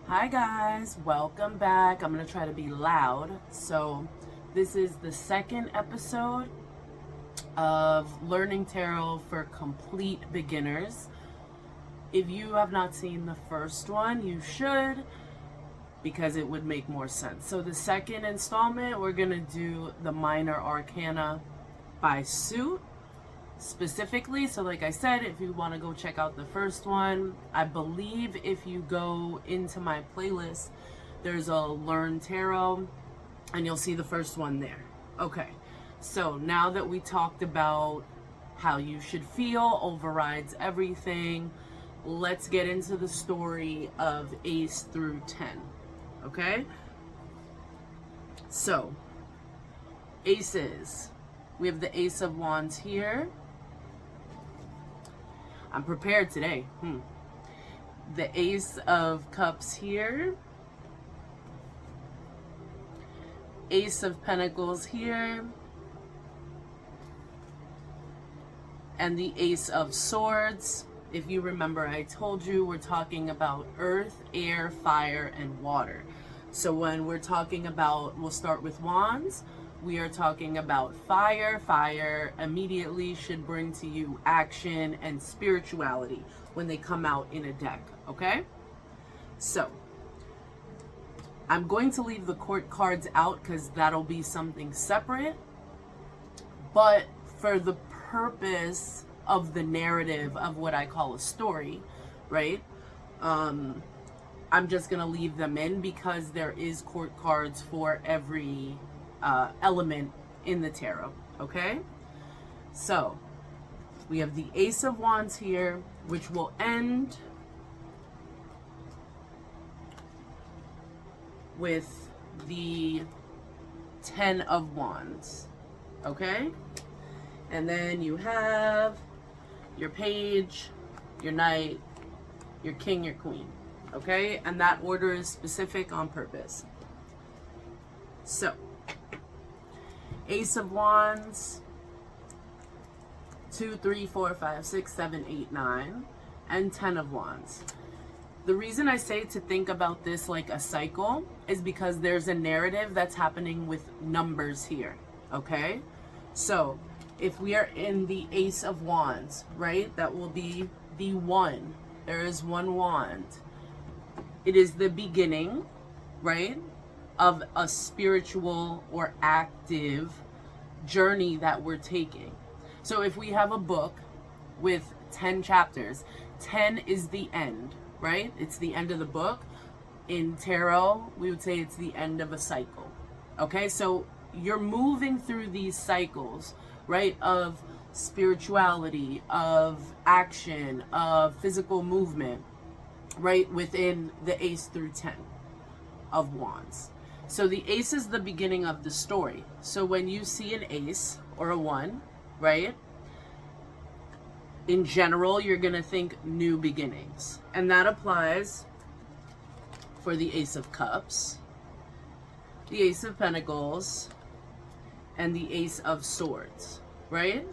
Hi guys, welcome back. I'm going to try to be loud. So this is the second episode of Learning Tarot for Complete Beginners. If you have not seen the first one, you should, because it would make more sense. So the second installment, we're going to do the Minor Arcana by suit specifically. So like I said, if you want to go check out the first one, I believe if you go into my playlist, there's a Learn Tarot and you'll see the first one there. Okay, so now that we talked about how you should feel overrides everything, let's get into the story of Ace through 10. Okay, so Aces, we have the Ace of Wands here. I'm prepared today. The Ace of Cups here. Ace of Pentacles here. And the Ace of Swords. If you remember, I told you we're talking about earth, air, fire, and water. So when we're talking about, we'll start with Wands. We are talking about fire. Fire immediately should bring to you action and spirituality when they come out in a deck, okay? So, I'm going to leave the court cards out because that'll be something separate. But for the purpose of the narrative of what I call a story, right? I'm just going to leave them in because there is court cards for every element in the tarot, okay? So we have the Ace of Wands here, which will end with the 10 of Wands, okay? And then you have your Page, your Knight, your King, your Queen, okay? And that order is specific on purpose. So Ace of Wands, 2, 3, 4, 5, 6, 7, 8, 9, and 10 of Wands. The reason I say to think about this like a cycle is because there's a narrative that's happening with numbers here, okay? So if we are in the Ace of Wands, right, that will be the 1. There is one wand. It is the beginning, right, of a spiritual or active journey that we're taking. So if we have a book with 10 chapters, 10 is the end, right? It's the end of the book. In tarot, we would say it's the end of a cycle. Okay, so you're moving through these cycles, right, of spirituality, of action, of physical movement, right, within the Ace through 10 of Wands. So the Ace is the beginning of the story. So when you see an Ace or a 1, right, in general, you're going to think new beginnings. And that applies for the Ace of Cups, the Ace of Pentacles, and the Ace of Swords, right?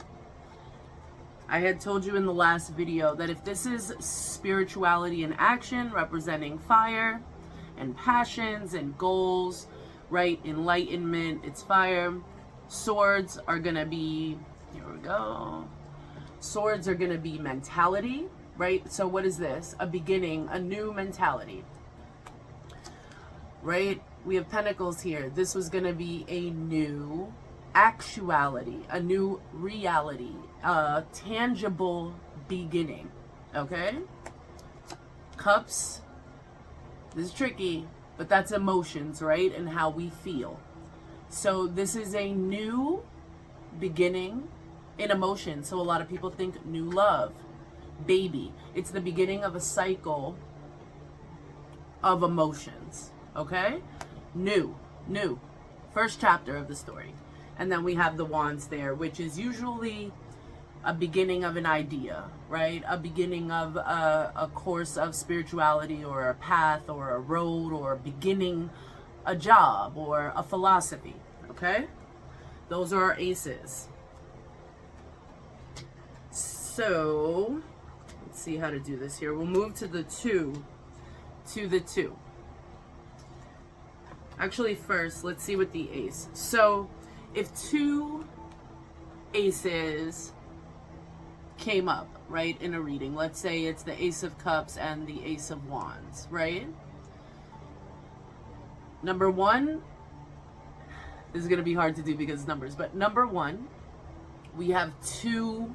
I had told you in the last video that if this is spirituality in action, representing fire and passions and goals, right? Enlightenment, it's fire. Swords are gonna be, here we go. Swords are gonna be mentality, right? So what is this? A beginning, a new mentality, right? We have Pentacles here. This was gonna be a new actuality, a new reality, a tangible beginning, okay? Cups, this is tricky, but that's emotions, right? And how we feel. So this is a new beginning in emotion. So a lot of people think new love, baby. It's the beginning of a cycle of emotions, okay? New. First chapter of the story. And then we have the Wands there, which is usually a beginning of an idea, right? A beginning of a course of spirituality or a path or a road or beginning a job or a philosophy, okay? Those are our Aces. So let's see how to do this here. We'll move to the 2, Actually, first, let's see what the ace. So, if two aces came up, right, in a reading, let's say it's the Ace of Cups and the Ace of Wands, right? Number one, this is going to be hard to do because it's numbers, but number one, we have two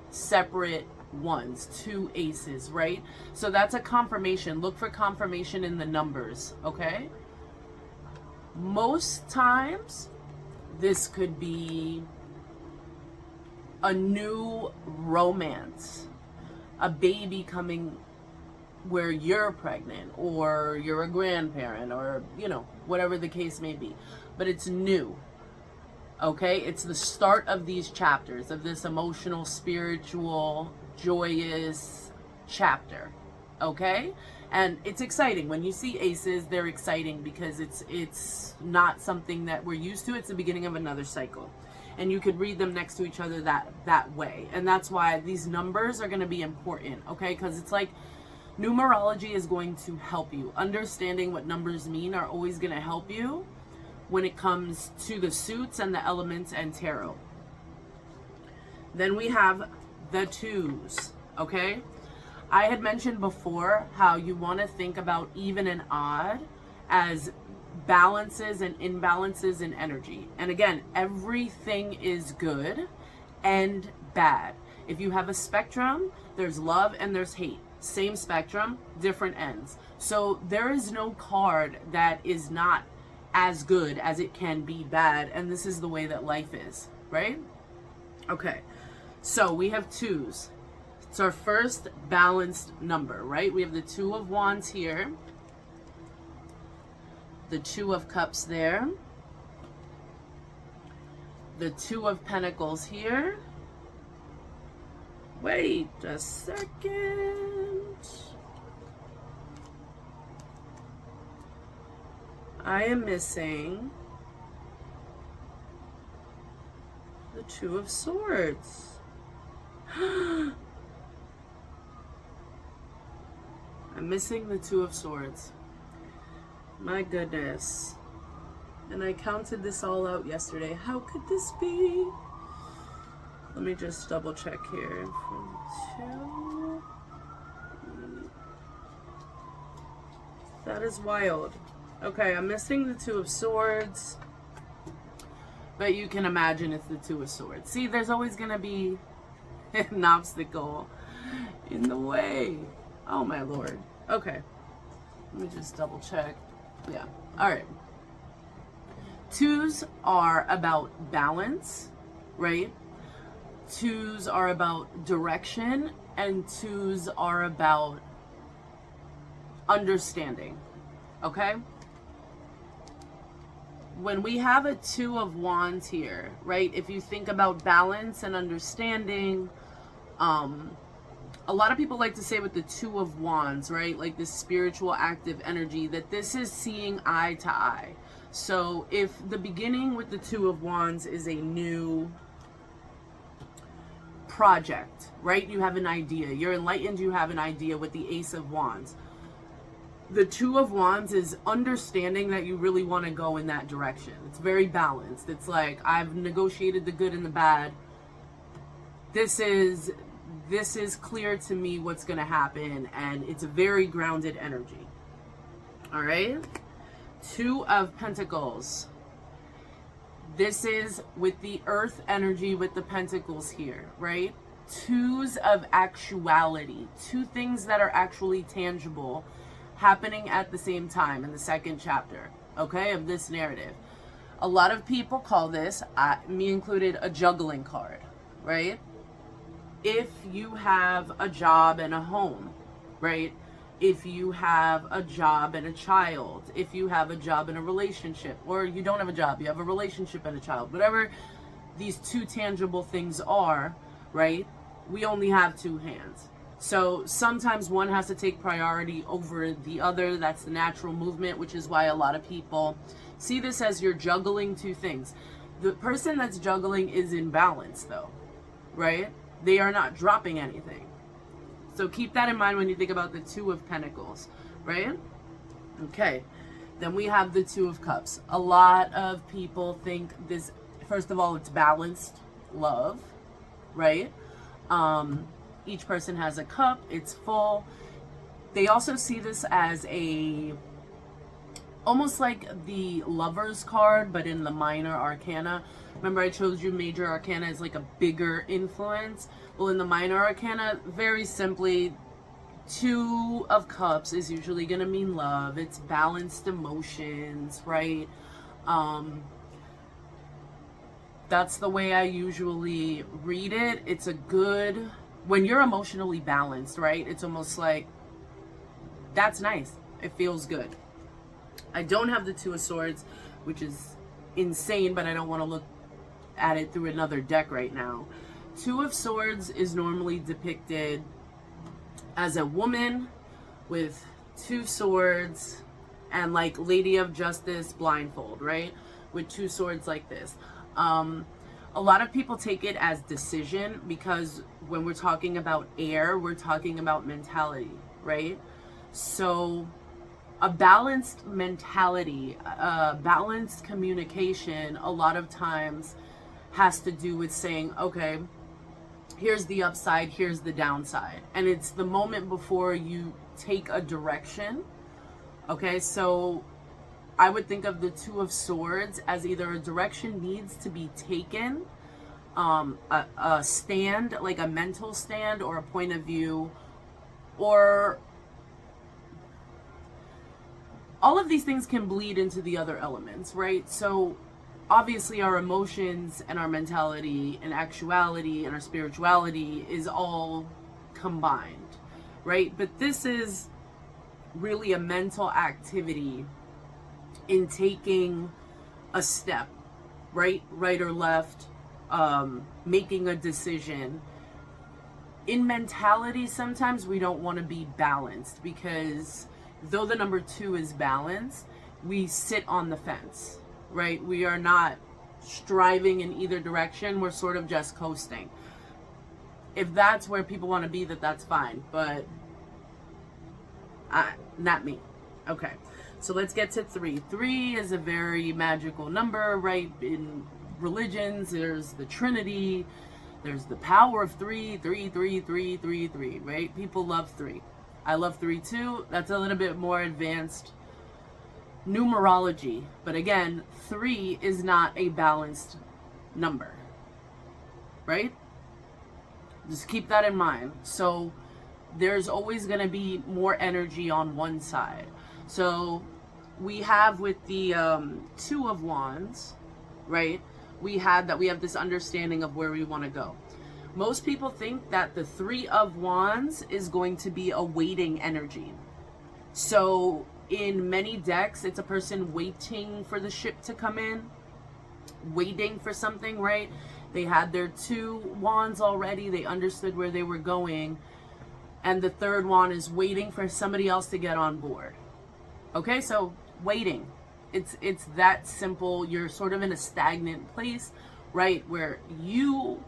separate ones, two aces, right? So that's a confirmation. Look for confirmation in the numbers, okay? Most times, this could be a new romance, a baby coming where you're pregnant, or you're a grandparent, or, you know, whatever the case may be. But it's new, okay? It's the start of these chapters, of this emotional, spiritual, joyous chapter, okay? And it's exciting. When you see aces, they're exciting because it's not something that we're used to. It's the beginning of another cycle. And you could read them next to each other that way. And that's why these numbers are going to be important, okay? Because it's like numerology is going to help you. Understanding what numbers mean are always going to help you when it comes to the suits and the elements and tarot. Then we have the twos, okay? I had mentioned before how you want to think about even and odd as balances and imbalances in energy. And again, everything is good and bad. If you have a spectrum, there's love and there's hate. Same spectrum, different ends. So there is no card that is not as good as it can be bad. And this is the way that life is, right? Okay, so we have twos. It's our first balanced number, right? We have the Two of Wands here, the Two of Cups there, the Two of Pentacles here. Wait a second. I am missing the Two of Swords. I'm missing the Two of Swords. My goodness. And I counted this all out yesterday. How could this be? Let me just double check here. From two. That is wild. Okay, I'm missing the Two of Swords. But you can imagine it's the Two of Swords. See, there's always going to be an obstacle in the way. Oh my Lord. Okay. Let me just double check. Yeah. All right. Twos are about balance, right? Twos are about direction, and twos are about understanding. Okay? When we have a Two of Wands here, right? If you think about balance and understanding, a lot of people like to say with the Two of Wands, right? Like this spiritual active energy, that this is seeing eye to eye. So if the beginning with the Two of Wands is a new project, right? You have an idea. You're enlightened, you have an idea with the Ace of Wands. The Two of Wands is understanding that you really want to go in that direction. It's very balanced. It's like, I've negotiated the good and the bad. This is clear to me what's going to happen, and it's a very grounded energy. All right? Two of Pentacles. This is with the earth energy with the pentacles here, right? Twos of actuality. Two things that are actually tangible happening at the same time in the second chapter, okay, of this narrative. A lot of people call this, me included, a juggling card, right? If you have a job and a home, right? If you have a job and a child, if you have a job and a relationship, or you don't have a job, you have a relationship and a child, whatever these two tangible things are, right? We only have two hands. So sometimes one has to take priority over the other. That's the natural movement, which is why a lot of people see this as you're juggling two things. The person that's juggling is in balance though, right? They are not dropping anything. So keep that in mind when you think about the Two of Pentacles, right? Okay. Then we have the Two of Cups. A lot of people think this, first of all, it's balanced love, right? Each person has a cup, it's full. They also see this as a, almost like the Lover's card, but in the minor arcana. Remember I chose you major arcana as like a bigger influence. Well, in the minor arcana, very simply, Two of Cups is usually going to mean love. It's balanced emotions, right? That's the way I usually read it. It's a good, when you're emotionally balanced, right? It's almost like, that's nice. It feels good. I don't have the Two of Swords, which is insane, but I don't want to look at it through another deck right now. Two of Swords is normally depicted as a woman with two swords and like Lady of Justice blindfold, right? With two swords like this. A lot of people take it as decision, because when we're talking about air, we're talking about mentality, right? So a balanced mentality, balanced communication, a lot of times has to do with saying, okay, here's the upside, here's the downside. And it's the moment before you take a direction. Okay, so I would think of the Two of Swords as either a direction needs to be taken, a stand, like a mental stand or a point of view, or all of these things can bleed into the other elements, right? So obviously our emotions and our mentality and actuality and our spirituality is all combined, right? But this is really a mental activity in taking a step, right or left, making a decision. In mentality, sometimes we don't want to be balanced, because though the number 2 is balance, we sit on the fence, right? We are not striving in either direction. We're sort of just coasting. If that's where people want to be, that's fine, but not me. Okay, so let's get to 3. 3 is a very magical number, right? In religions, there's the Trinity, there's the power of 3, 3, 3, 3, 3, 3, right? People love 3. I love 3 too. That's a little bit more advanced numerology. But again, 3 is not a balanced number, right? Just keep that in mind. So there's always going to be more energy on one side. So we have with the 2 of Wands, right? We have this understanding of where we want to go. Most people think that the 3 of Wands is going to be a waiting energy. So in many decks, it's a person waiting for the ship to come in, waiting for something, right? They had their 2 wands already. They understood where they were going. And the 3rd wand is waiting for somebody else to get on board. Okay, so waiting. It's that simple. You're sort of in a stagnant place, right? Where you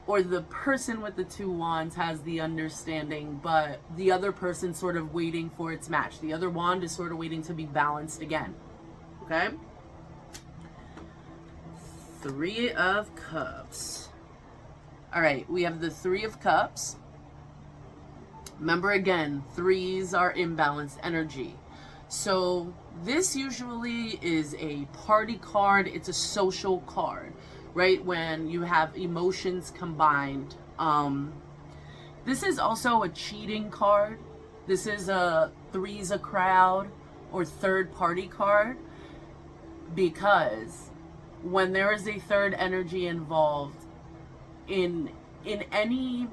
or the person with the 2 wands has the understanding, but the other person's sort of waiting for its match. The other wand is sort of waiting to be balanced again. Okay? 3 of Cups. All right, we have the 3 of Cups. Remember again, 3s are imbalanced energy. So this usually is a party card. It's a social card, right? When you have emotions combined. This is also a cheating card. This is a 3's a crowd or third party card, because when there is a third energy involved in any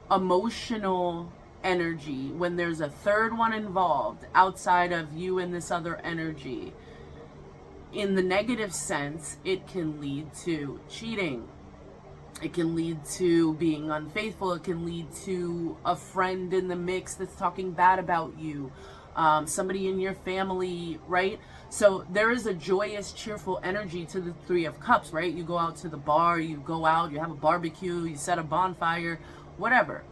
emotional energy, when there's a third one involved outside of you and this other energy, in the negative sense, it can lead to cheating. It can lead to being unfaithful. It can lead to a friend in the mix that's talking bad about you. Somebody in your family, right? So there is a joyous, cheerful energy to the 3 of Cups, right? You go out to the bar, you go out, you have a barbecue, you set a bonfire, whatever.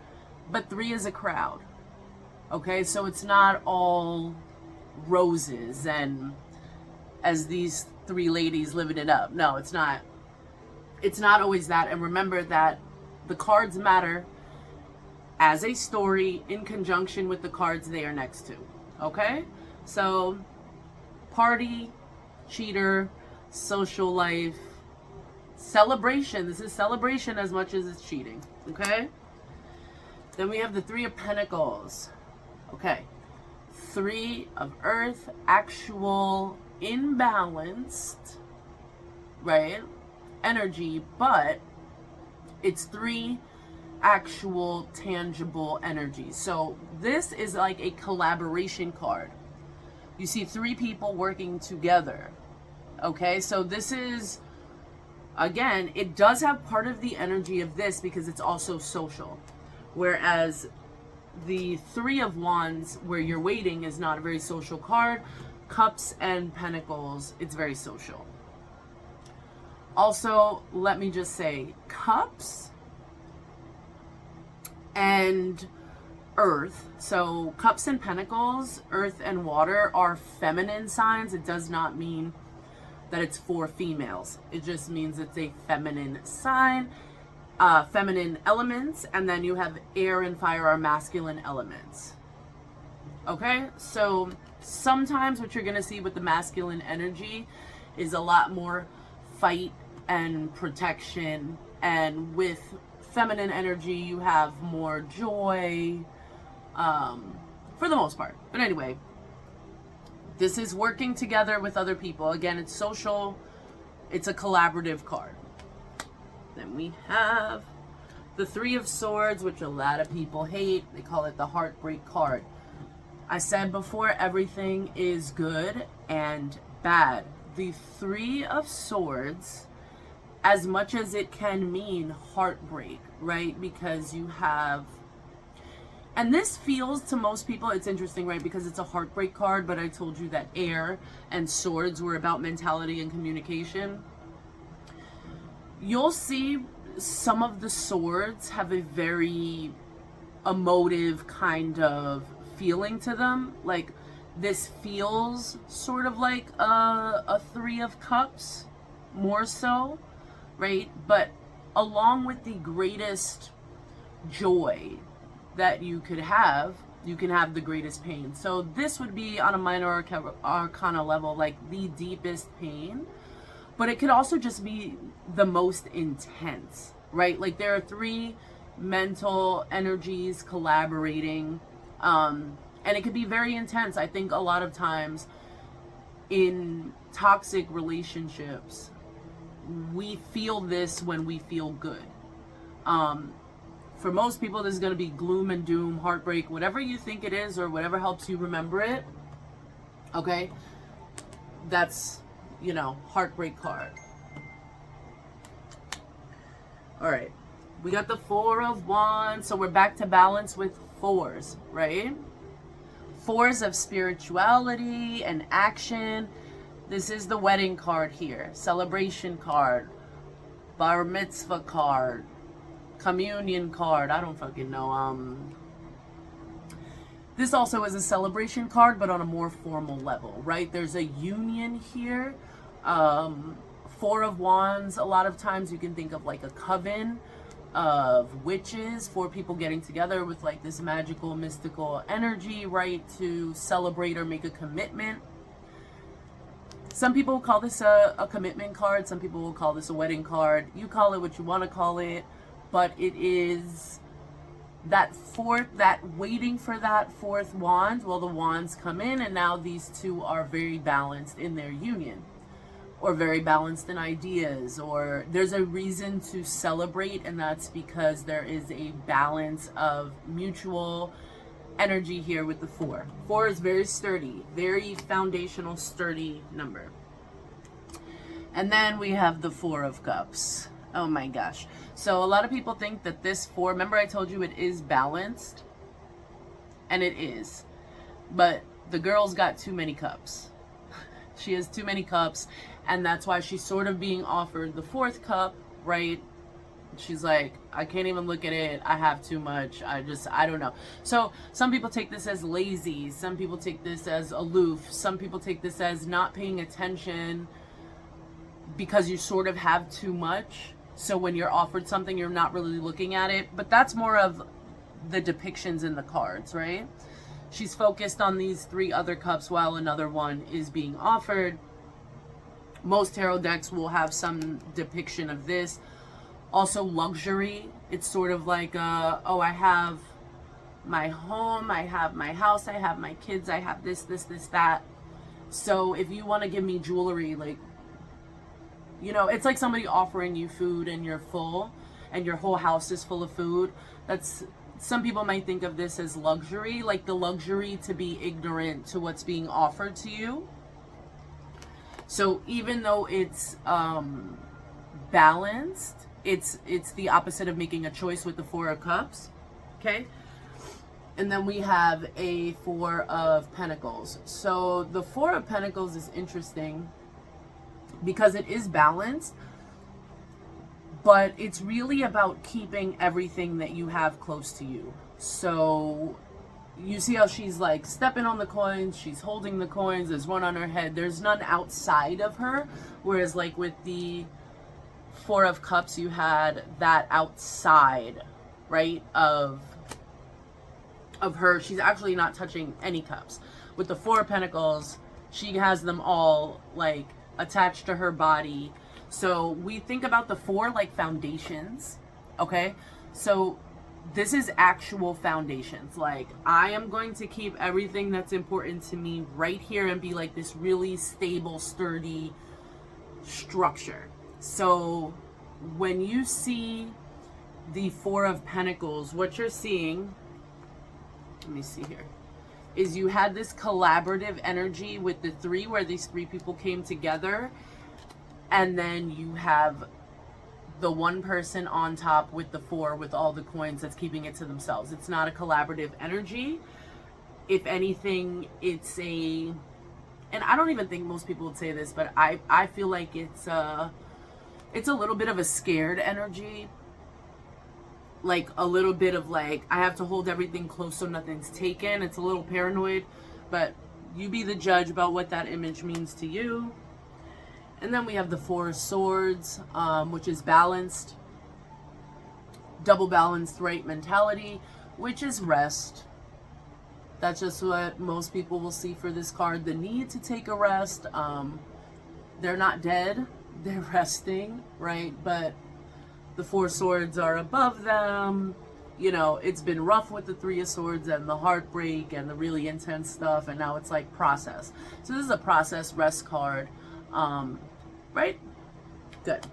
But 3 is a crowd. Okay, so it's not all roses and as these three ladies living it up. No, it's not. It's not always that. And remember that the cards matter as a story in conjunction with the cards they are next to. Okay? So, party, cheater, social life, celebration. This is celebration as much as it's cheating. Okay? Then we have the Three of Pentacles. Okay. Three of Earth, actual, imbalanced, right? Energy, but it's three actual tangible energies. So this is like a collaboration card. You see three people working together. Okay, so this is, again, it does have part of the energy of this because it's also social. Whereas the Three of Wands, where you're waiting, is not a very social card. Cups and Pentacles, it's very social. Also, let me just say, Cups and Earth. So Cups and Pentacles, Earth and Water are feminine signs. It does not mean that it's for females. It just means it's a feminine sign, feminine elements, and then you have air and fire are masculine elements. Okay, so sometimes what you're going to see with the masculine energy is a lot more fight and protection, and with feminine energy you have more joy, for the most part. But anyway, this is working together with other people. Again, it's social, it's a collaborative card. Then we have the Three of Swords, which a lot of people hate. They call it the heartbreak card. I said before, everything is good and bad. The Three of Swords, as much as it can mean heartbreak, right? Because you have, and this feels to most people, it's interesting, right? Because it's a heartbreak card, but I told you that air and swords were about mentality and communication. You'll see some of the swords have a very emotive kind of feeling to them. Like, this feels sort of like a Three of Cups, more so, right? But along with the greatest joy that you can have the greatest pain. So this would be on a minor arcana level, like the deepest pain. But it could also just be the most intense, right? Like, there are three mental energies collaborating, and it could be very intense. I think a lot of times in toxic relationships, we feel this when we feel good. For most people, this is going to be gloom and doom, heartbreak, whatever you think it is, or whatever helps you remember it. Okay? That's, you know, heartbreak card. All right. We got the Four of Wands. So we're back to balance with fours, right? Fours of spirituality and action. This is the wedding card here. Celebration card. Bar mitzvah card. Communion card. I don't fucking know. This also is a celebration card, but on a more formal level, right? There's a union here. Four of Wands, a lot of times you can think of like a coven of witches, four people getting together with like this magical, mystical energy, right? To celebrate or make a commitment. Some people will call this a commitment card. Some people will call this a wedding card. You call it what you want to call it. But it is that waiting for that fourth wand. Well, the wands come in, and now these two are very balanced in their union, or very balanced in ideas, or there's a reason to celebrate, and that's because there is a balance of mutual energy here with the four. Four is very sturdy, very foundational, sturdy number. And then we have the Four of Cups. Oh my gosh. So a lot of people think that this four, remember I told you it is balanced, and it is, but the girl's got too many cups. She has too many cups, and that's why she's sort of being offered the fourth cup, right? She's like, I can't even look at it. I have too much. I don't know. So some people take this as lazy. Some people take this as aloof. Some people take this as not paying attention because you sort of have too much. So when you're offered something, you're not really looking at it. But that's more of the depictions in the cards, right? She's focused on these 3 other cups while another one is being offered. Most tarot decks will have some depiction of this. Also luxury. It's sort of like, oh, I have my home, I have my house, I have my kids, I have this, that. So if you want to give me jewelry, like, you know, it's like somebody offering you food and you're full and your whole house is full of food. That's, some people might think of this as luxury, like the luxury to be ignorant to what's being offered to you. So even though it's balanced, it's the opposite of making a choice with the 4 of Cups. Okay. And then we have a 4 of Pentacles. So the 4 of Pentacles is interesting because it is balanced, but it's really about keeping everything that you have close to you. So you see how she's like stepping on the coins, she's holding the coins, there's one on her head, there's none outside of her. Whereas like with the 4 of Cups, you had that outside, right, of her. She's actually not touching any cups. With the 4 of Pentacles, she has them all like attached to her body. So we think about the 4 like foundations, okay? So this is actual foundations. Like, I am going to keep everything that's important to me right here and be like this really stable, sturdy structure. So when you see the 4 of Pentacles, what you're seeing, let me see here, is you had this collaborative energy with the 3 where these 3 people came together, and then you have the one person on top with the 4 with all the coins that's keeping it to themselves. It's not a collaborative energy. If anything, it's a, and I don't even think most people would say this, but I feel like it's a little bit of a scared energy. Like a little bit of like, I have to hold everything close so nothing's taken. It's a little paranoid, but you be the judge about what that image means to you. And then we have the 4 of Swords, which is balanced, double balanced, right, mentality, which is rest. That's just what most people will see for this card. The need to take a rest. They're not dead. They're resting, right? But the 4 swords are above them. You know, it's been rough with the 3 of Swords and the heartbreak and the really intense stuff. And now it's like process. So this is a process rest card. Right? Good.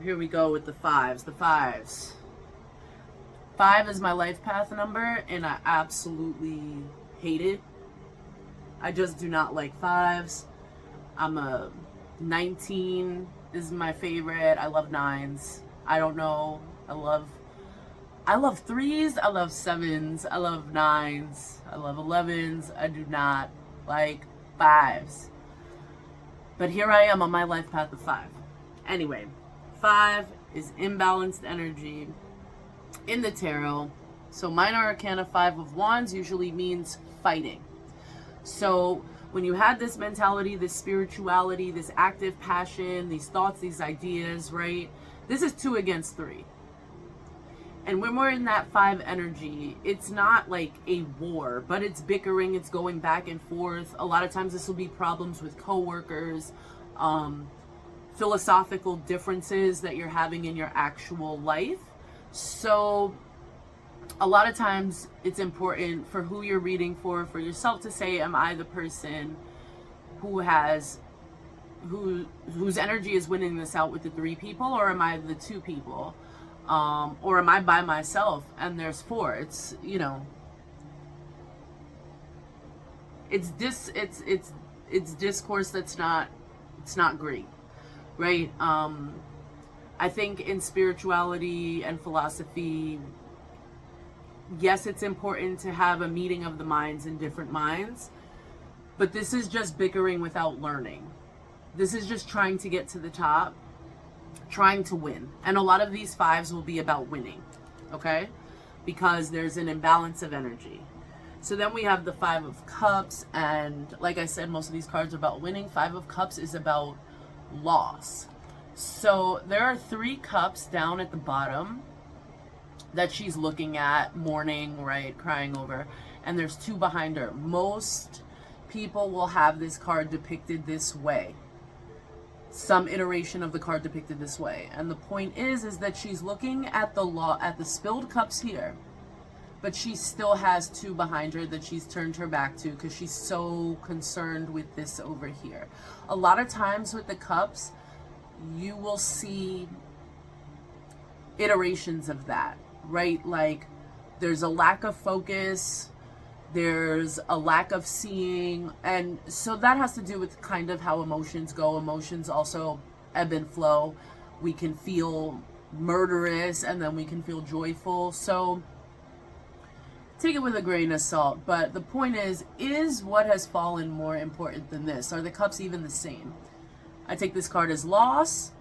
Here we go with the 5s. The 5s. 5 is my life path number, and I absolutely hate it. I just do not like 5s. I'm a 19 is my favorite. I love 9s. I don't know. I love 3s. I love 7s. I love 9s. I love 11s. I do not like 5s. But here I am on my life path of 5. Anyway, 5 is imbalanced energy in the tarot. So minor arcana 5 of wands usually means fighting. So when you had this mentality, this spirituality, this active passion, these thoughts, these ideas, right? This is 2 against 3. And when we're in that 5 energy, it's not like a war, but it's bickering, it's going back and forth. A lot of times this will be problems with coworkers, philosophical differences that you're having in your actual life. So a lot of times it's important for who you're reading for yourself to say, am I the person whose energy is winning this out with the 3 people, or am I the 2 people? Or am I by myself and there's 4? It's, you know, it's discourse that's not, it's not great, right? I think in spirituality and philosophy, yes, it's important to have a meeting of the minds and different minds, but this is just bickering without learning. This is just trying to get to the top trying to win. And a lot of these fives will be about winning, okay? Because there's an imbalance of energy. So then we have the Five of Cups, and like I said, most of these cards are about winning. Five of Cups is about loss. So there are 3 cups down at the bottom that she's looking at, mourning, right, crying over, and there's 2 behind her. Most people will have this card depicted this way. Some iteration of the card depicted this way. And the point is that she's looking at the spilled cups here, but she still has 2 behind her that she's turned her back to because she's so concerned with this over here. A lot of times with the cups, you will see iterations of that, right? Like there's a lack of focus, there's a lack of seeing, and so that has to do with kind of how emotions go. Emotions also ebb and flow. We can feel murderous and then we can feel joyful. So take it with a grain of salt, but the point is what has fallen more important than this? Are the cups even the same? I take this card as loss.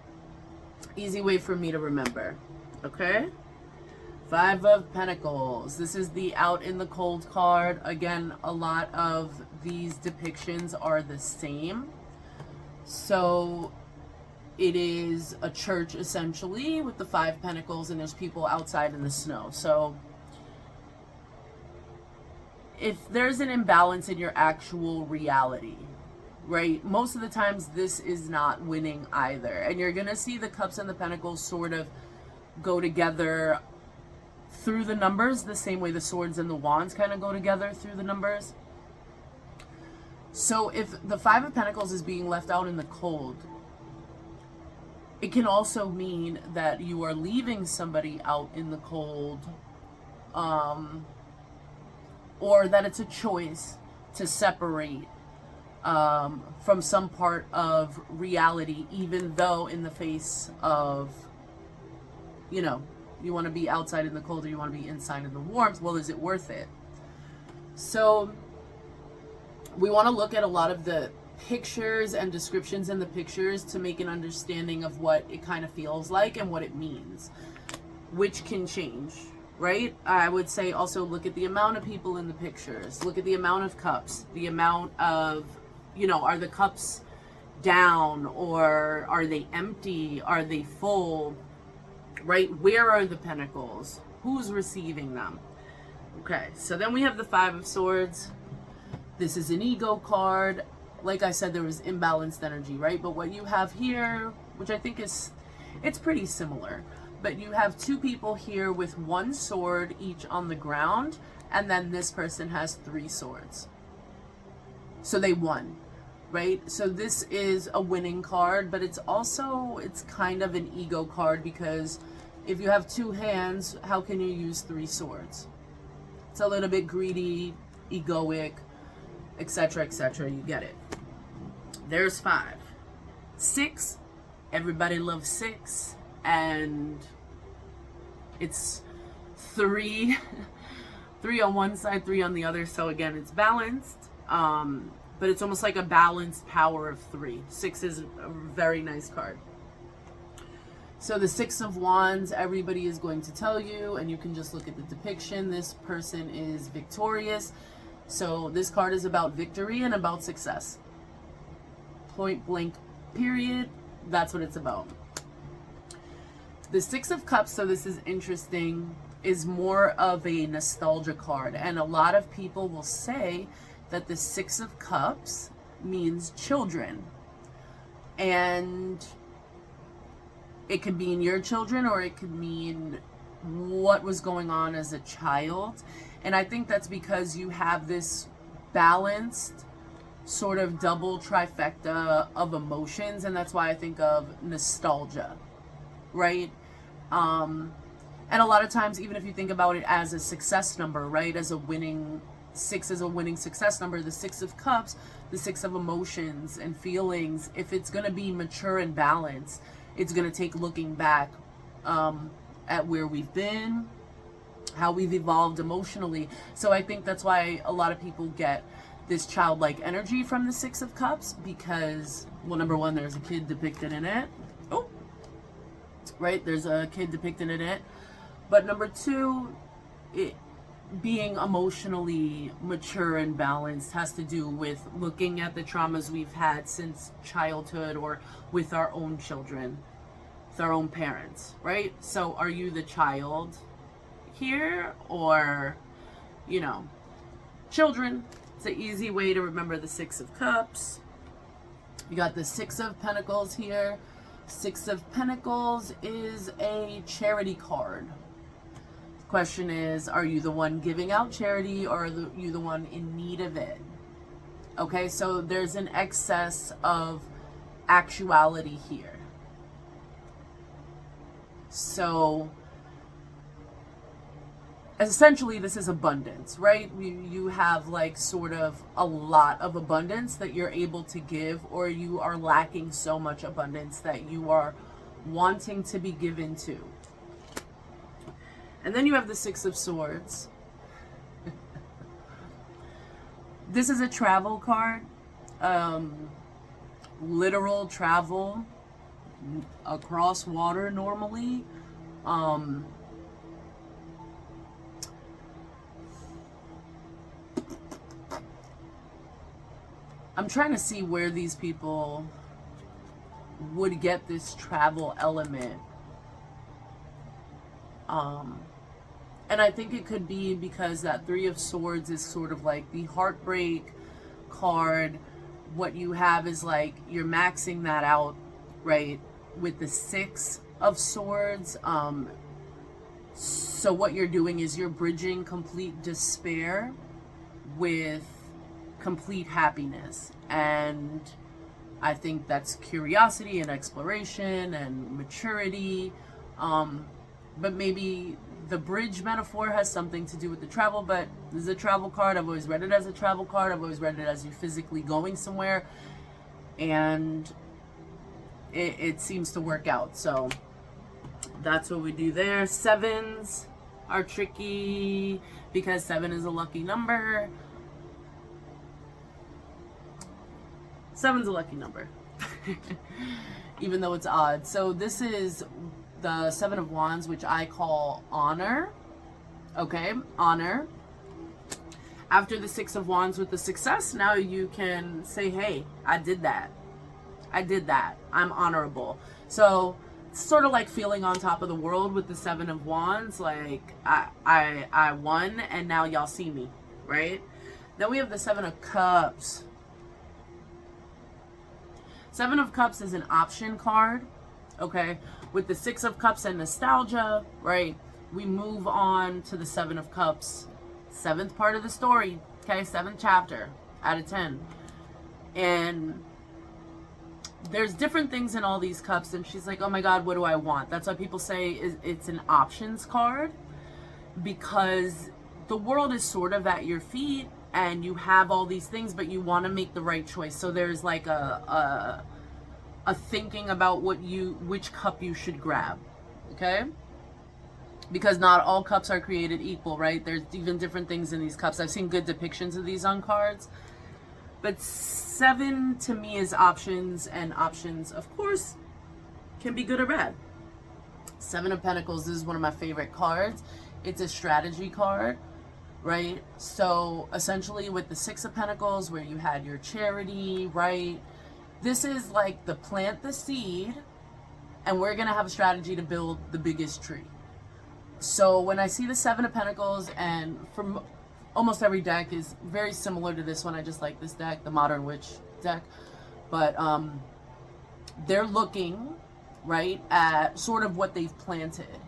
Easy way for me to remember, okay? 5 of Pentacles. This is the out in the cold card. Again, a lot of these depictions are the same. So it is a church essentially with the 5 Pentacles, and there's people outside in the snow. So if there's an imbalance in your actual reality, right, most of the times this is not winning either. And you're going to see the Cups and the Pentacles sort of go together through the numbers, the same way the Swords and the Wands kind of go together through the numbers. So if the 5 of Pentacles is being left out in the cold, it can also mean that you are leaving somebody out in the cold, or that it's a choice to separate from some part of reality, even though in the face of, you know, you want to be outside in the cold or you want to be inside in the warmth. Well, is it worth it? So we want to look at a lot of the pictures and descriptions in the pictures to make an understanding of what it kind of feels like and what it means, which can change, right? I would say also look at the amount of people in the pictures, look at the amount of cups, the amount of, you know, are the cups down or are they empty? Are they full? Right? Where are the pentacles? Who's receiving them? Okay, so then we have the 5 of Swords. This is an ego card. Like I said, there was imbalanced energy, right? But what you have here, which I think is, it's pretty similar, but you have 2 people here with 1 sword each on the ground, and then this person has 3 swords. So they won, right? So this is a winning card, but it's also, it's kind of an ego card, because if you have 2 hands, how can you use 3 swords? It's a little bit greedy, egoic, etc., etc. You get it. There's 5. 6, everybody loves 6, and it's 3 on one side, 3 on the other. So again, it's balanced, but it's almost like a balanced power of 3. 6 is a very nice card. So the 6 of Wands, everybody is going to tell you, and you can just look at the depiction, this person is victorious. So this card is about victory and about success. Point blank, period. That's what it's about. The 6 of Cups, so this is interesting, is more of a nostalgia card. And a lot of people will say that the 6 of Cups means children. And it could mean your children, or it could mean what was going on as a child. And I think that's because you have this balanced sort of double trifecta of emotions, and that's why I think of nostalgia, right? And a lot of times, even if you think about it as a success number, right, as a winning 6 is a winning success number, the 6 of Cups, the 6 of emotions and feelings, if it's going to be mature and balanced, it's going to take looking back at where we've been, how we've evolved emotionally. So I think that's why a lot of people get this childlike energy from the 6 of Cups, because, well, number one, there's a kid depicted in it. Oh, right? There's a kid depicted in it. But number two, being emotionally mature and balanced has to do with looking at the traumas we've had since childhood or with our own children, with our own parents, right? So are you the child here, or, you know, children? It's an easy way to remember the Six of Cups. You got the Six of Pentacles here. Six of Pentacles is a charity card. Question is, are you the one giving out charity, or are you the one in need of it? Okay, so there's an excess of actuality here. So essentially this is abundance, right? You have like sort of a lot of abundance that you're able to give, or you are lacking so much abundance that you are wanting to be given to. And then you have the Six of Swords. This is a travel card. Literal travel across water normally. I'm trying to see where these people would get this travel element. And I think it could be because that Three of Swords is sort of like the heartbreak card. What you have is like you're maxing that out, right, with the Six of Swords. So what you're doing is you're bridging complete despair with complete happiness. And I think that's curiosity and exploration and maturity. But maybe the bridge metaphor has something to do with the travel, but this is a travel card. I've always read it as a travel card. I've always read it as you physically going somewhere, and it seems to work out. So that's what we do there. Sevens are tricky because 7 is a lucky number. 7's a lucky number, even though it's odd. So this is the Seven of Wands, which I call honor. Okay, honor. After the Six of Wands with the success, now you can say, hey, I did that. I did that. I'm honorable. So it's sort of like feeling on top of the world with the Seven of Wands. Like I won, and now y'all see me, right? Then we have the Seven of Cups. Seven of Cups is an option card. Okay, with the Six of Cups and nostalgia, right? We move on to the Seven of Cups, 7th part of the story. Okay, 7th chapter out of 10. And there's different things in all these cups, and she's like, oh my God, what do I want? That's why people say it's an options card, because the world is sort of at your feet and you have all these things, but you want to make the right choice. So there's like a thinking about which cup you should grab. Okay, because not all cups are created equal, right? There's even different things in these cups. I've seen good depictions of these on cards, but 7 to me is options, and options, of course, can be good or bad. 7 of Pentacles is one of my favorite cards. It's a strategy card, right? So essentially with the 6 of Pentacles, where you had your charity, right? This is like the plant the seed, and we're going to have a strategy to build the biggest tree. So when I see the 7 of Pentacles, and from almost every deck is very similar to this one. I just like this deck, the Modern Witch deck. But they're looking, right, at sort of what they've planted.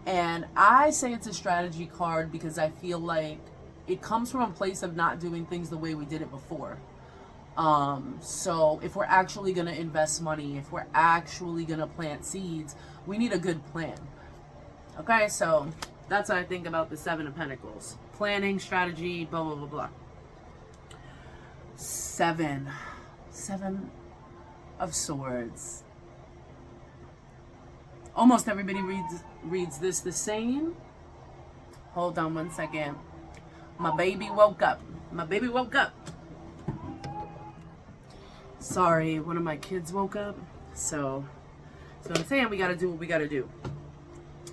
And I say it's a strategy card because I feel like it comes from a place of not doing things the way we did it before. So if we're actually going to invest money, if we're actually going to plant seeds, we need a good plan. Okay, so that's what I think about the 7 of Pentacles. Planning, strategy, blah, blah, blah, blah. 7 of Swords. Almost everybody reads this the same. Hold on one second. My baby woke up. My baby woke up. Sorry, one of my kids woke up. So So I'm saying we got to do what we got to do.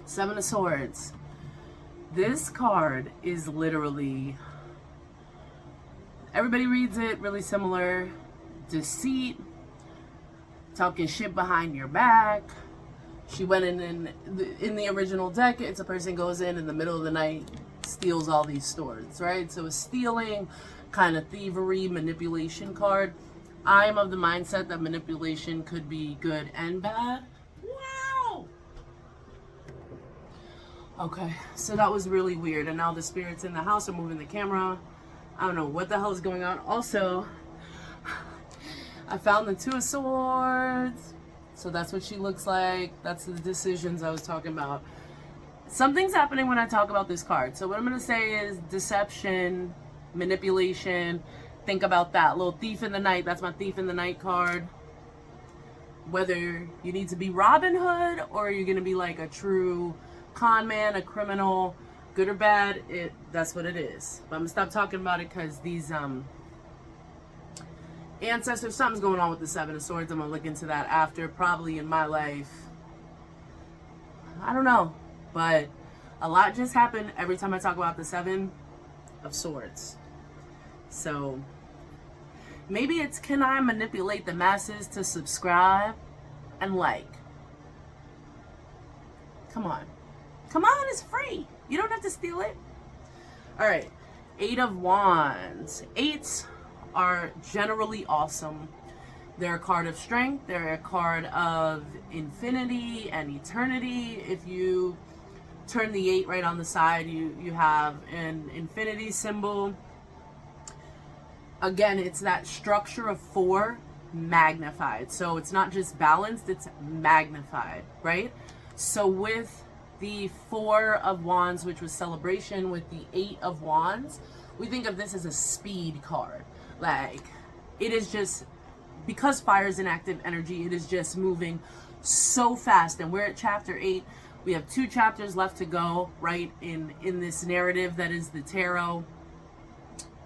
Seven of Swords. This card is literally, everybody reads it really similar. Deceit, talking shit behind your back. She went in the original deck, it's a person goes in the middle of the night, steals all these swords, right? So it's stealing, kind of thievery, manipulation card. I'm of the mindset that manipulation could be good and bad. Wow! Okay, so that was really weird. And now the spirits in the house are moving the camera. I don't know what the hell is going on. Also, I found the Two of Swords. So that's what she looks like. That's the decisions I was talking about. Something's happening when I talk about this card. So what I'm going to say is deception, manipulation. Think about that. Little Thief in the Night. That's my Thief in the Night card. Whether you need to be Robin Hood or you're going to be like a true con man, a criminal, good or bad, that's what it is. But I'm going to stop talking about it because these ancestors, something's going on with the Seven of Swords. I'm going to look into that after, probably in my life. I don't know. But a lot just happened every time I talk about the Seven of Swords. So maybe it's, can I manipulate the masses to subscribe and like? Come on. Come on, it's free. You don't have to steal it. All right. Eight of Wands. Eights are generally awesome. They're a card of strength. They're a card of infinity and eternity. If you turn the 8 right on the side, you have an infinity symbol. Again, it's that structure of 4 magnified. So it's not just balanced, it's magnified, right? So with the 4 of Wands, which was celebration, with the 8 of Wands, we think of this as a speed card. Like, it is just, because fire is an active energy, it is just moving so fast. And we're at chapter 8. We have 2 chapters left to go, right, in this narrative that is the tarot.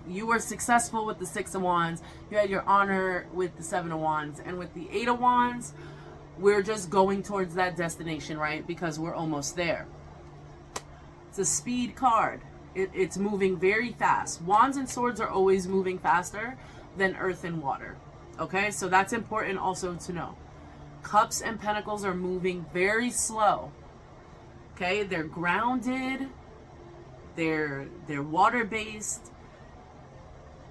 You were successful with the 6 of Wands. You had your honor with the 7 of Wands. And with the 8 of Wands, we're just going towards that destination, right? Because we're almost there. It's a speed card. It's moving very fast. Wands and swords are always moving faster than earth and water. Okay, so that's important also to know. Cups and pentacles are moving very slow. Okay, they're grounded. They're water-based.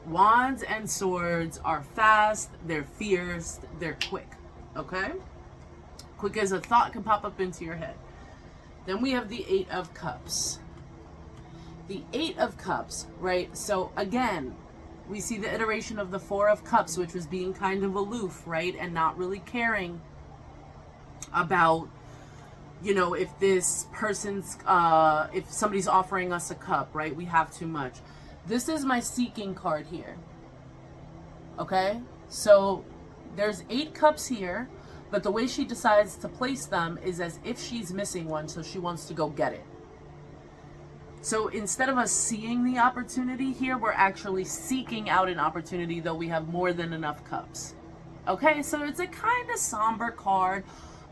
Wands and swords are fast. They're fierce. They're quick. Okay? Quick as a thought can pop up into your head. Then we have the 8 of Cups. The 8 of Cups, right? So again, we see the iteration of the 4 of Cups, which was being kind of aloof, right? And not really caring about, you know, if this person's, if somebody's offering us a cup, right? We have too much. This is my seeking card here. Okay? So there's 8 cups here, but the way she decides to place them is as if she's missing one, so she wants to go get it. So instead of us seeing the opportunity here, we're actually seeking out an opportunity, though we have more than enough cups. Okay, so it's a kind of somber card,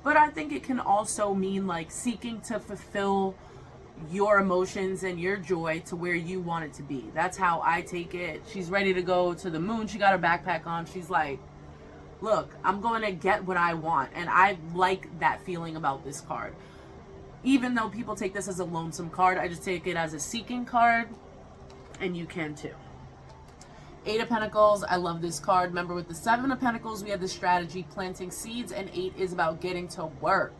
but I think it can also mean like seeking to fulfill your emotions and your joy to where you want it to be. That's how I take it. She's ready to go to the moon. She got her backpack on. She's like, look, I'm going to get what I want. And I like that feeling about this card. Even though people take this as a lonesome card, I just take it as a seeking card, and you can too. 8 of Pentacles, I love this card. Remember, with the 7 of Pentacles, we have the strategy, planting seeds, and 8 is about getting to work.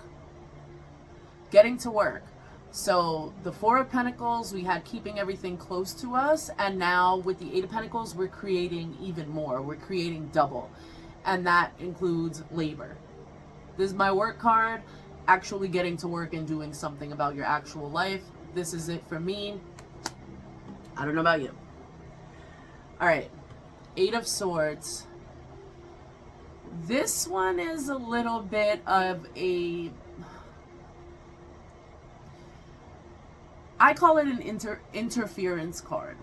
Getting to work. So the 4 of Pentacles, we had keeping everything close to us, and now with the 8 of Pentacles, we're creating even more. We're creating double, and that includes labor. This is my work card. Actually getting to work and doing something about your actual life. This is it for me. I don't know about you. All right, 8 of Swords. This one is a little bit of a, I call it an interference card.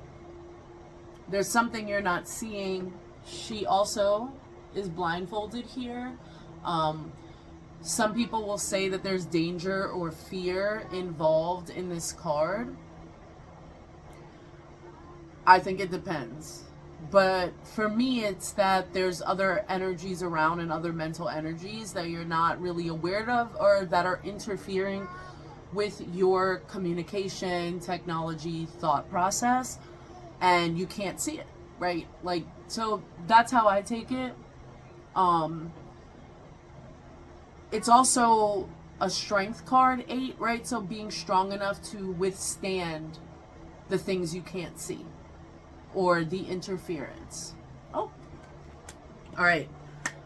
There's something you're not seeing. She also is blindfolded here. Some people will say that there's danger or fear involved in this card. I think it depends. But for me, it's that there's other energies around and other mental energies that you're not really aware of or that are interfering with your communication, technology, thought process, and you can't see it, right? Like, so that's how I take it. It's also a strength card, 8, right? So being strong enough to withstand the things you can't see or the interference. Oh, all right.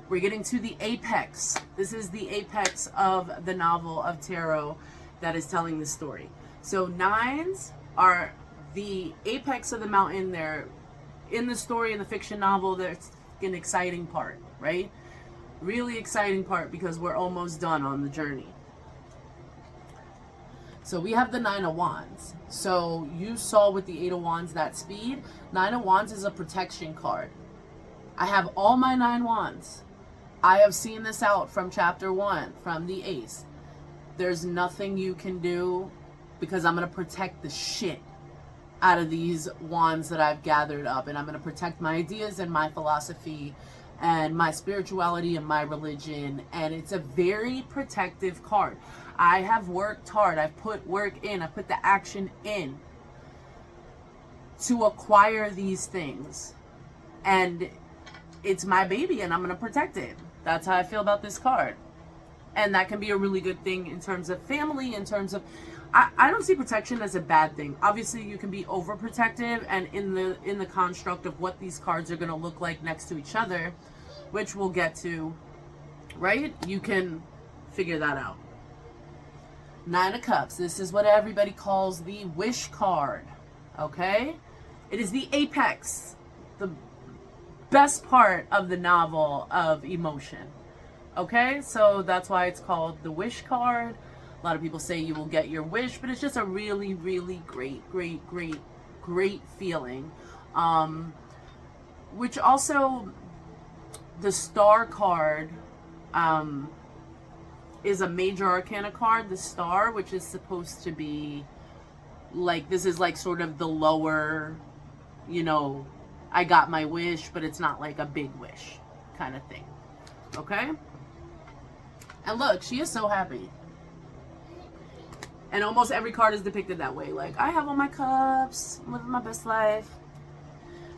We're getting to the apex. This is the apex of the novel of tarot that is telling the story. So 9s are the apex of the mountain. They're in the story, in the fiction novel. There's an exciting part, right? Really exciting part because we're almost done on the journey. So we have the 9 of Wands. So you saw with the 8 of Wands that speed. 9 of Wands is a protection card. I have all my 9 Wands. I have seen this out from chapter 1, from the Ace. There's nothing you can do because I'm going to protect the shit out of these wands that I've gathered up. And I'm going to protect my ideas and my philosophy and my spirituality and my religion. And it's a very protective card. I have worked hard. I've put work in. I've put the action in to acquire these things. And it's my baby and I'm going to protect it. That's how I feel about this card. And that can be a really good thing in terms of family, in terms of... I don't see protection as a bad thing. Obviously, you can be overprotective, and in the construct of what these cards are going to look like next to each other, which we'll get to, right? You can figure that out. 9 of Cups. This is what everybody calls the wish card, okay? It is the apex, the best part of the novel of emotion, okay? So that's why it's called the wish card. A lot of people say you will get your wish, but it's just a really, really great feeling. Which also, the Star card is a major arcana card. The Star, which is supposed to be like, this is like sort of the lower, you know, I got my wish, but it's not like a big wish kind of thing. Okay? And look, she is so happy. And almost every card is depicted that way. Like, I have all my cups. I'm living my best life.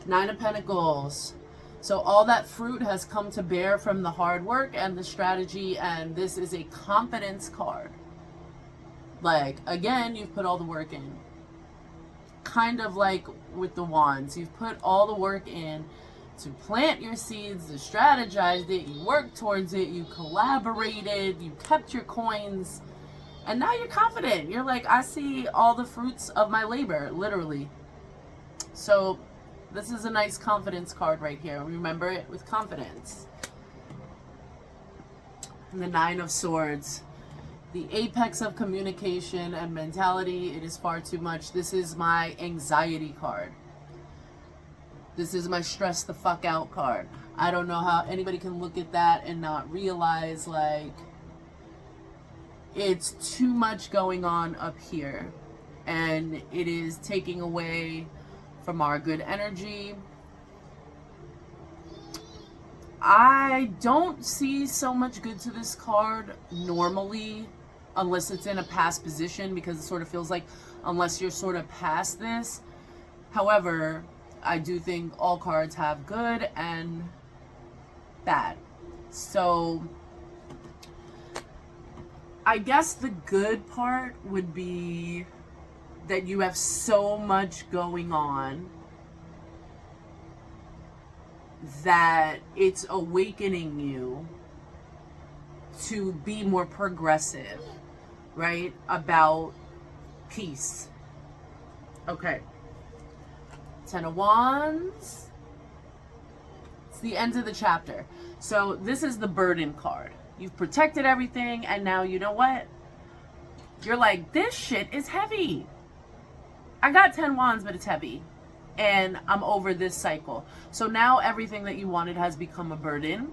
9 of Pentacles. So all that fruit has come to bear from the hard work and the strategy. And this is a confidence card. Like, again, you've put all the work in. Kind of like with the Wands. You've put all the work in to plant your seeds, to strategize it. You worked towards it. You collaborated. You kept your coins. And now you're confident. You're like, I see all the fruits of my labor, literally. So this is a nice confidence card right here. Remember it with confidence. And the 9 of Swords. The apex of communication and mentality. It is far too much. This is my anxiety card. This is my stress the fuck out card. I don't know how anybody can look at that and not realize, like, it's too much going on up here, and it is taking away from our good energy. I don't see so much good to this card normally, unless it's in a past position, because it sort of feels like unless you're sort of past this. However, I do think all cards have good and bad. So I guess the good part would be that you have so much going on that it's awakening you to be more progressive, right? About peace. Okay. 10 of Wands. It's the end of the chapter. So this is the burden card. You've protected everything, and now you know what? You're like, this shit is heavy. I got 10 wands, but it's heavy. And I'm over this cycle. So now everything that you wanted has become a burden.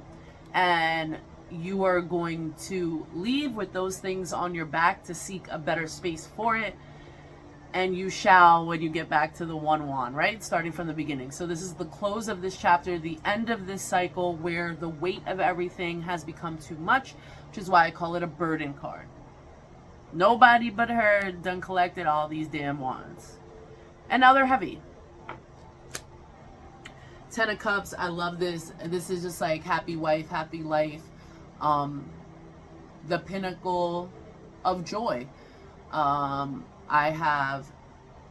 And you are going to leave with those things on your back to seek a better space for it. And you shall when you get back to the 1 wand, right? Starting from the beginning. So this is the close of this chapter, the end of this cycle where the weight of everything has become too much, which is why I call it a burden card. Nobody but her done collected all these damn wands. And now they're heavy. 10 of Cups, I love this. This is just like happy wife, happy life. The pinnacle of joy. I have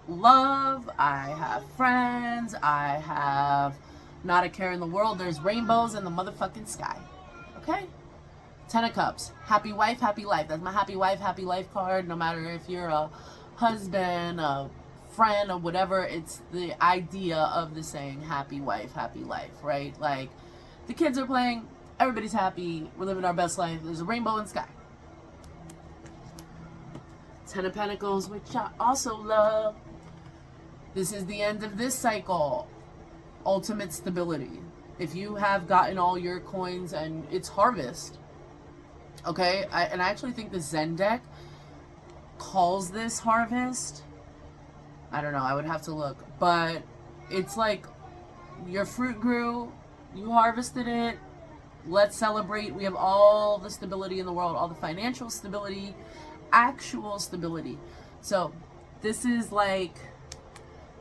love, I have friends, I have not a care in the world. There's rainbows in the motherfucking sky. Okay? 10 of Cups. Happy wife, happy life. That's my happy wife, happy life card. No matter if you're a husband, a friend, or whatever, it's the idea of the saying happy wife, happy life, right? Like, the kids are playing, everybody's happy, we're living our best life, there's a rainbow in the sky. 10 of Pentacles, which I also love. This is the end of this cycle. Ultimate stability. If you have gotten all your coins and it's harvest, okay? And I actually think the Zen deck calls this harvest. I don't know, I would have to look. But it's like your fruit grew, you harvested it, let's celebrate. We have all the stability in the world, all the financial stability, actual stability. So this is like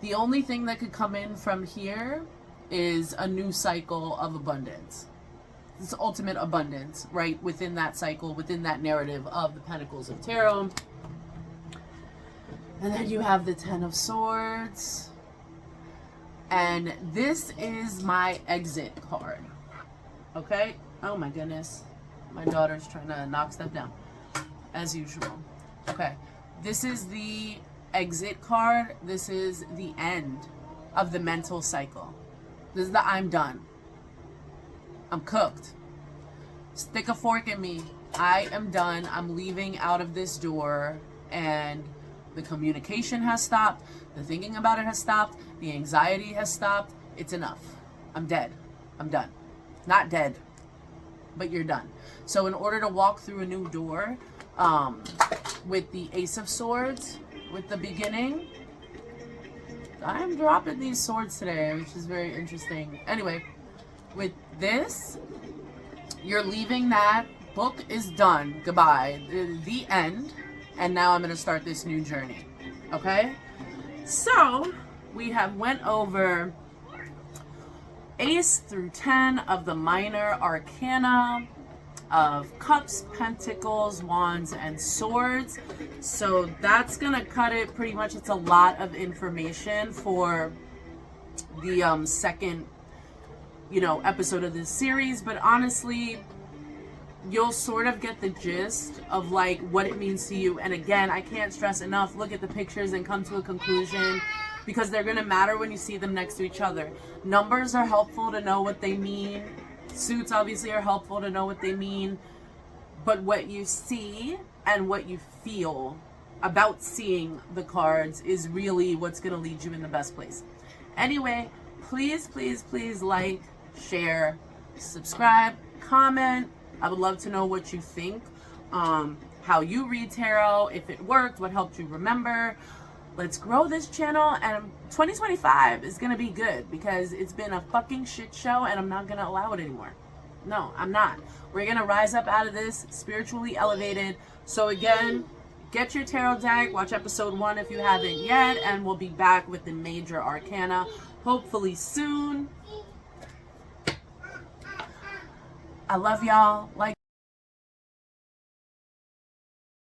the only thing that could come in from here is a new cycle of abundance. This ultimate abundance, right? Within that cycle, within that narrative of the Pentacles of Tarot. And then you have the 10 of Swords. And this is my exit card. Okay? Oh my goodness. My daughter's trying to knock stuff down. As usual. Okay. This is the exit card. This is the end of the mental cycle. This is the I'm done. I'm cooked. Stick a fork in me. I am done. I'm leaving out of this door. And the communication has stopped. The thinking about it has stopped. The anxiety has stopped. It's enough. I'm dead. I'm done. Not dead, but you're done. So in order to walk through a new door, with the Ace of Swords, with the beginning, I'm dropping these swords today, which is very interesting. Anyway, with this, you're leaving that. Book is done. Goodbye. The end. And now I'm going to start this new journey. Okay? So, we have went over Ace through 10 of the minor arcana of Cups, Pentacles, Wands, and Swords. So that's gonna cut it pretty much. It's a lot of information for the second, episode of this series, but honestly, you'll sort of get the gist of like what it means to you. And again, I can't stress enough, look at the pictures and come to a conclusion, because they're gonna matter when you see them next to each other. Numbers are helpful to know what they mean. Suits obviously are helpful to know what they mean, but what you see and what you feel about seeing the cards is really what's going to lead you in the best place. Anyway, please, please, please like, share, subscribe, comment. I would love to know what you think, how you read tarot, if it worked, what helped you remember. Let's grow this channel, and 2025 is going to be good because it's been a fucking shit show and I'm not going to allow it anymore. No, I'm not. We're going to rise up out of this spiritually elevated. So again, get your tarot deck, watch episode 1 if you haven't yet, and we'll be back with the major arcana hopefully soon. I love y'all. Like